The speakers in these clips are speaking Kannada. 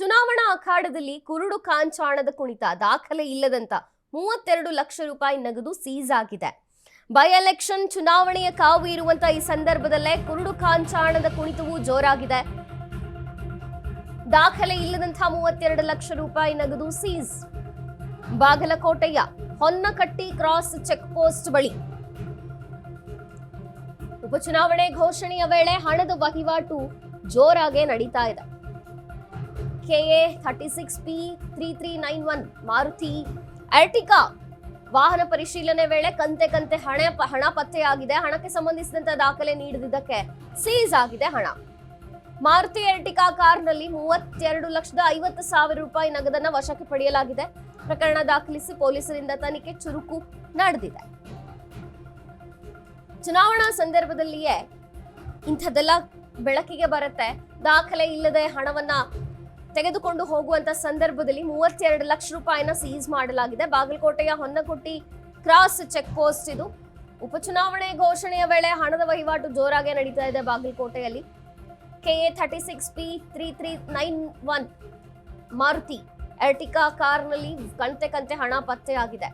ಚುನಾವಣಾ ಅಖಾಡದಲ್ಲಿ ಕುರುಡು ಕಾಂಚಾಣದ ಕುಣಿತ ದಾಖಲೆ ಇಲ್ಲದಂತ 32 ಲಕ್ಷ ರೂಪಾಯಿ ನಗದು ಸೀಸ್ ಆಗಿದೆ. ಬೈ ಎಲೆಕ್ಷನ್ ಚುನಾವಣೆಯ ಕಾವು ಇರುವಂತ ಈ ಸಂದರ್ಭದಲ್ಲೇ ಕುರುಡು ಕಾಂಚಾಣದ ಕುಣಿತವು ಜೋರಾಗಿದೆ. ದಾಖಲೆ ಇಲ್ಲದಂತ 32 ಲಕ್ಷ ರೂಪಾಯಿ ನಗದು ಸೀಸ್. ಬಾಗಲಕೋಟೆಯ ಹೊನ್ನಕಟ್ಟಿ ಕ್ರಾಸ್ ಚೆಕ್ ಪೋಸ್ಟ್ ಬಳಿ ಉಪಚುನಾವಣೆ ಘೋಷಣೆಯ ವೇಳೆ ಹಣದ ವಹಿವಾಟು ಜೋರಾಗಿ ನಡೀತಾ ಇದೆ. KA 36P3391 ಮಾರುತಿ ಎರ್ಟಿಗಾ ವಾಹನ ಪರಿಶೀಲನೆ ವೇಳೆ ಕಂತೆ ಹಣ ಪತ್ತೆಯಾಗಿದೆ. ಹಣಕ್ಕೆ ಸಂಬಂಧಿಸಿದಂತ ದಾಖಲೆ ನೀಡದಿದ್ದಕ್ಕೆ ಸೀಸ್ ಆಗಿದೆ ಹಣ. ಮಾರುತಿ ಎರ್ಟಿಗಾ ಕಾರ್ನಲ್ಲಿ 32,50,000 ರೂಪಾಯಿ ನಗದನ್ನ ವಶಕ್ಕೆ ಪಡೆಯಲಾಗಿದೆ. ಪ್ರಕರಣ ದಾಖಲಿಸಿ ಪೊಲೀಸರಿಂದ ತನಿಖೆ ಚುರುಕು ನಡೆದಿದೆ. ಚುನಾವಣಾ ಸಂದರ್ಭದಲ್ಲಿಯೇ ಇಂಥದ್ದೆಲ್ಲ ಬೆಳಕಿಗೆ ಬರುತ್ತೆ. ದಾಖಲೆ ಇಲ್ಲದೆ ಹಣವನ್ನ ತೆಗೆದುಕೊಂಡು ಹೋಗುವಂತ ಸಂದರ್ಭದಲ್ಲಿ 32 ಲಕ್ಷ ರೂಪಾಯಿನ ಸೀಸ್ ಮಾಡಲಾಗಿದೆ. ಬಾಗಲಕೋಟೆಯ ಹೊನ್ನಕಟ್ಟಿ ಕ್ರಾಸ್ ಚೆಕ್ ಪೋಸ್ಟ್ ಇದು. ಉಪಚುನಾವಣೆ ಘೋಷಣೆಯ ವೇಳೆ ಹಣದ ವಹಿವಾಟು ಜೋರಾಗಿ ನಡೀತಾ ಇದೆ ಬಾಗಲಕೋಟೆಯಲ್ಲಿ. KA 36P3391 ಮಾರುತಿ ಎರ್ಟಿಗಾ ಕಾರ್ನಲ್ಲಿ ಕಂತೆ ಹಣ ಪತ್ತೆಯಾಗಿದೆ.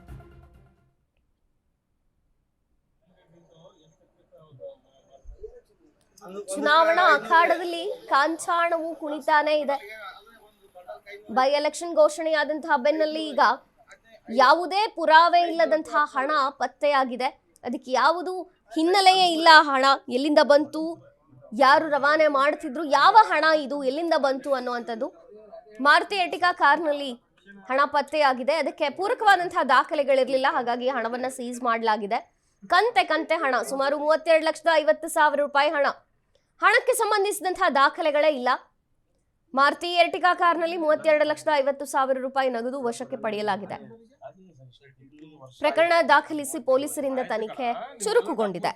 ಚುನಾವಣಾ ಅಖಾಡದಲ್ಲಿ ಕಾಂಚಾಣವು ಕುಣಿತಾನೇ ಇದೆ. ಬೈ ಎಲೆಕ್ಷನ್ ಘೋಷಣೆಯಾದಂತಹ ಬೆನ್ನಲ್ಲಿ ಈಗ ಯಾವುದೇ ಪುರಾವೆ ಇಲ್ಲದಂತಹ ಹಣ ಪತ್ತೆಯಾಗಿದೆ. ಅದಕ್ಕೆ ಯಾವುದು ಹಿನ್ನೆಲೆಯೇ ಇಲ್ಲ. ಹಣ ಎಲ್ಲಿಂದ ಬಂತು, ಯಾರು ರವಾನೆ ಮಾಡ್ತಿದ್ರು, ಯಾವ ಹಣ ಇದು, ಎಲ್ಲಿಂದ ಬಂತು ಅನ್ನುವಂಥದ್ದು. ಮಾರುತಿ ಎರ್ಟಿಗಾ ಕಾರ್ನಲ್ಲಿ ಹಣ ಪತ್ತೆಯಾಗಿದೆ. ಅದಕ್ಕೆ ಪೂರಕವಾದಂತಹ ದಾಖಲೆಗಳಿರಲಿಲ್ಲ. ಹಾಗಾಗಿ ಹಣವನ್ನ ಸೀಸ್ ಮಾಡಲಾಗಿದೆ. ಕಂತೆ ಹಣ ಸುಮಾರು 32,50,000 ರೂಪಾಯಿ ಹಣ. ಹಣಕ್ಕೆ ಸಂಬಂಧಿಸಿದಂತಹ ದಾಖಲೆಗಳೇ ಇಲ್ಲ. ಮಾರುತಿ ಎರ್ಟಿಗಾ ಕಾರ್ನಲ್ಲಿ 32,50,000 ರೂಪಾಯಿ ನಗದು ವಶಕ್ಕೆ ಪಡೆಯಲಾಗಿದೆ. ಪ್ರಕರಣ ದಾಖಲಿಸಿ ಪೊಲೀಸರಿಂದ ತನಿಖೆ ಚುರುಕುಗೊಂಡಿದೆ.